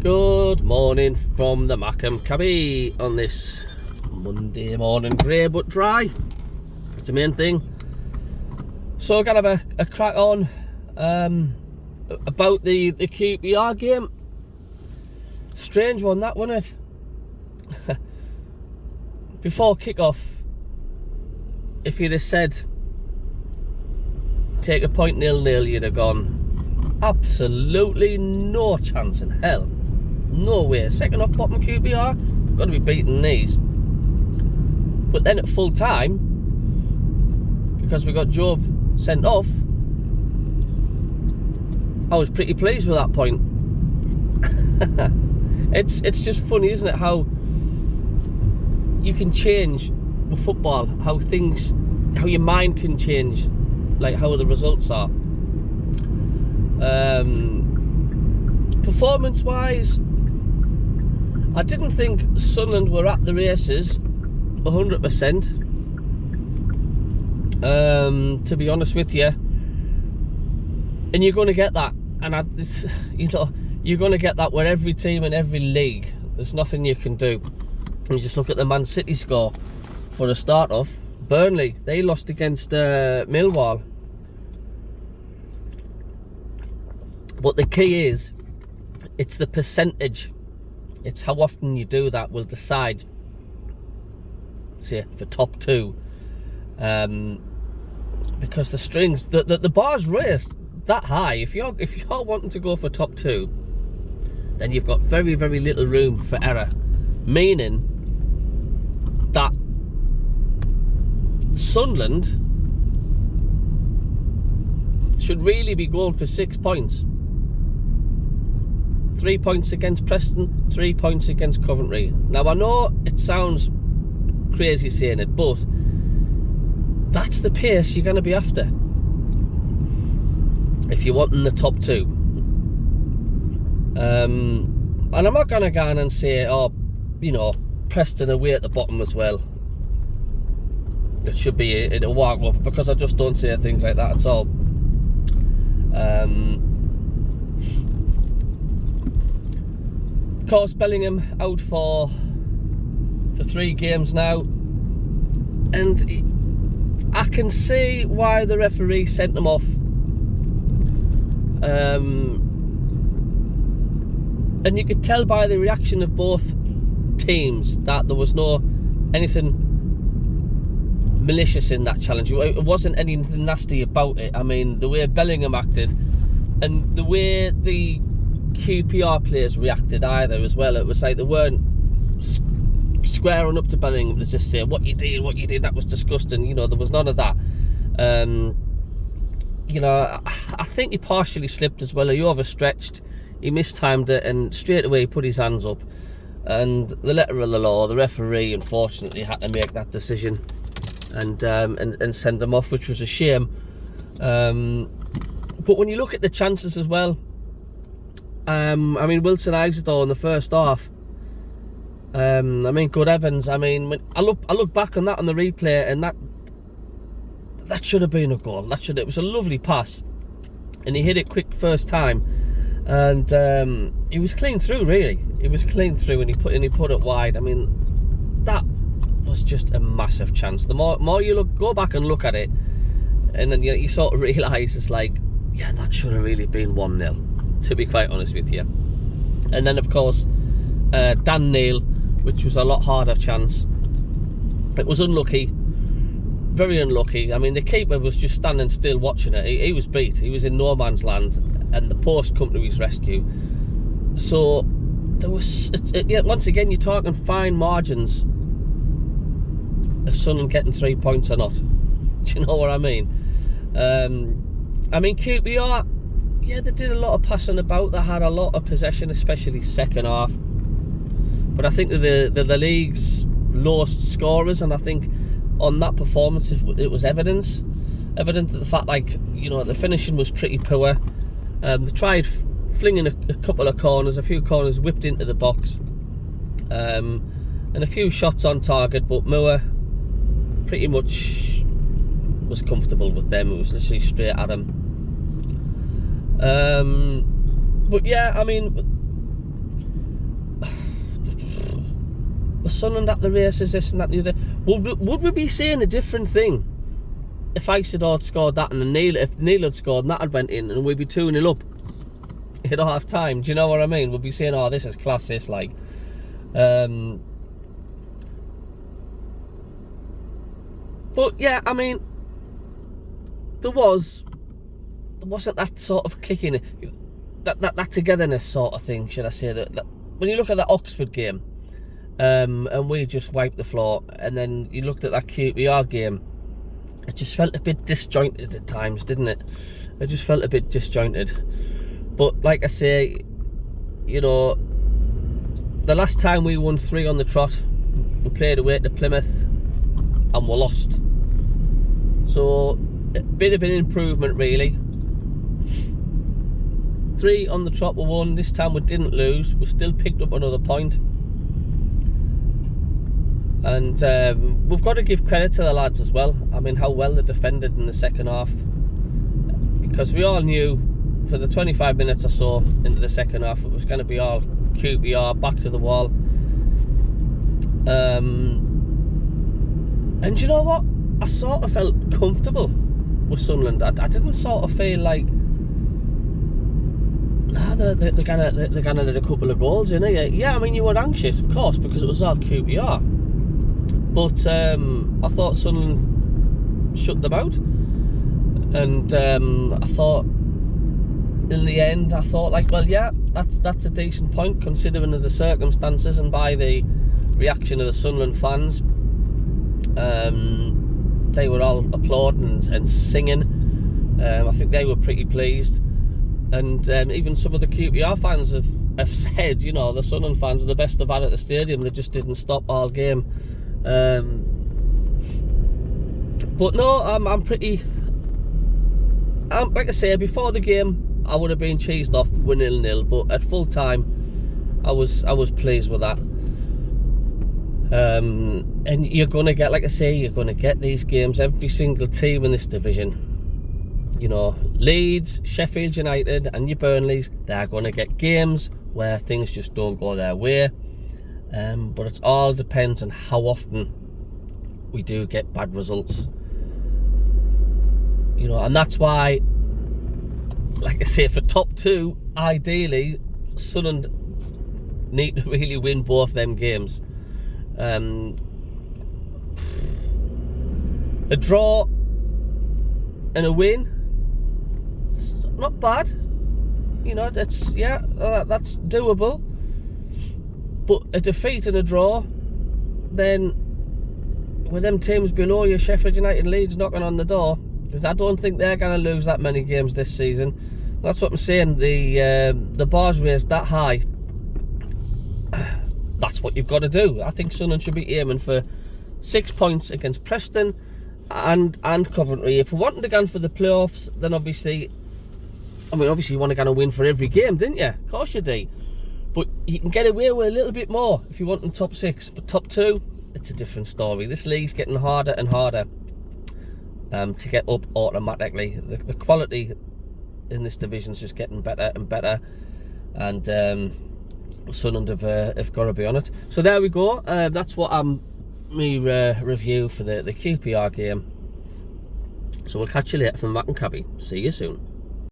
Good morning from the Mackham Cabby on this Monday morning, grey but dry. It's the main thing. So I'm gonna have a crack on about the Q.P.R game. Strange one that, wasn't it? Before kick-off, if you'd have said take a point 0-0, you'd have gone absolutely no chance in hell. No way. Second off bottom Q.P.R, got to be beating these. But then at full time, because we got Job sent off, I was pretty pleased with that point. It's just funny, isn't it, how you can change with football, how your mind can change, like how the results are. Performance wise, I didn't think Sunderland were at the races 100%, to be honest with you, and you're going to get that, and you're going to get that with every team in every league. There's nothing you can do. You just look at the Man City score for a start off. Burnley, they lost against Millwall. But the key is, it's the percentage. It's how often you do that will decide, say, for top two. Because the strings, the bar's raised that high. If you're wanting to go for top two, then you've got very, very little room for error. Meaning that Sunderland should really be going for 6 points. 3 points against Preston, 3 points against Coventry. Now I know it sounds crazy saying it, but that's the pace you're going to be after if you're wanting the top two. And I'm not going to go on and say, oh, you know, Preston away at the bottom as well, it should be a walk off, because I just don't say things like that at all. Of course, Bellingham out for 3 games now, and I can see why the referee sent him off. And you could tell by the reaction of both teams that there was no anything malicious in that challenge. It wasn't anything nasty about it. I mean, the way Bellingham acted and the way the Q.P.R players reacted either as well, it was like they weren't squaring up to Bellingham as if say, what you did, that was disgusting. You know, there was none of that. You know, I think he partially slipped as well. He overstretched, he mistimed it, and straight away he put his hands up. And the letter of the law, the referee unfortunately had to make that decision and send them off, which was a shame. But when you look at the chances as well, I mean, Wilson Isidore in the first half, I mean, good heavens, I mean, when I look back on that on the replay, and that should have been a goal. It was a lovely pass, and he hit it quick first time, and he was clean through, really. He was clean through, and he put it wide. I mean, that was just a massive chance. The more you go back and look at it, and then you sort of realise it's like, yeah, that should have really been 1-0, to be quite honest with you. And then of course Dan Neil, which was a lot harder chance. It was unlucky, very unlucky. I mean, the keeper was just standing still watching it. He was beat. He was in no man's land, and the post come to his rescue. So there was, once again, you're talking fine margins of Sunderland getting 3 points or not. Do you know what I mean? I mean, Q.P.R, yeah, they did a lot of passing about. They had a lot of possession, especially second half. But I think they're the league's lowest scorers, and I think on that performance it was evident that the fact, like, you know, the finishing was pretty poor. They tried flinging a couple of corners, a few corners whipped into the box, and a few shots on target, but Moore pretty much was comfortable with them. It was literally straight at him. But yeah, I mean, Sunderland at the races, this and that and the other. Would we be saying a different thing if Isidore had scored that and if Neil had scored and that had went in, and we'd be 2-0 up at half time? Do you know what I mean? We'd be saying, oh, this is class, this, like. But yeah, I mean, there wasn't that sort of clicking, that togetherness sort of thing, should I say, that when you look at that Oxford game, and we just wiped the floor, and then you looked at that Q.P.R game, it just felt a bit disjointed at times, didn't it? It just felt a bit disjointed. But like I say, you know, the last time we won 3 on the trot, we played away to Plymouth and we lost. So a bit of an improvement, really. 3 on the trot we won. This time we didn't lose. We still picked up another point. And we've got to give credit to the lads as well. I mean, how well they defended in the second half. Because we all knew for the 25 minutes or so into the second half, it was going to be all Q.P.R, back to the wall. And you know what? I sort of felt comfortable with Sunderland. I didn't sort of feel like, nah, they're gonna let a couple of goals in here. Yeah, I mean, you were anxious, of course, because it was all Q.P.R. But I thought Sunderland shut them out, and I thought in the end, I thought, like, well, yeah, that's a decent point considering the circumstances and by the reaction of the Sunderland fans. They were all applauding and singing. I think they were pretty pleased, and even some of the Q.P.R fans have said, you know, the Sunderland fans are the best they've had at the stadium. They just didn't stop all game. But no, I'm pretty. Like I say, before the game, I would have been cheesed off with 0-0, but at full time, I was pleased with that. And you're going to get, like I say, you're going to get these games. Every single team in this division, you know, Leeds, Sheffield United and your Burnleys, they're going to get games where things just don't go their way. But it all depends on how often we do get bad results. You know, and that's why, like I say, for top 2, ideally, Sunderland need to really win both them games. A draw and a win, it's not bad. You know, that's doable. But a defeat and a draw, then with them teams below you, Sheffield United and Leeds knocking on the door, because I don't think they're going to lose that many games this season. That's what I'm saying. The bar's raised that high. That's what you've got to do. I think Sunderland should be aiming for 6 points against Preston and Coventry. If we're wanting to go for the playoffs, then obviously, I mean, obviously you want to go and win for every game, didn't you? Of course you do. But you can get away with a little bit more if you want in top 6. But top 2, it's a different story. This league's getting harder and harder to get up automatically. The quality in this division's just getting better and better. And Sunderland have got to be on it. So there we go. That's what me review for the Q.P.R game. So we'll catch you later from Matt and Cabby. See you soon.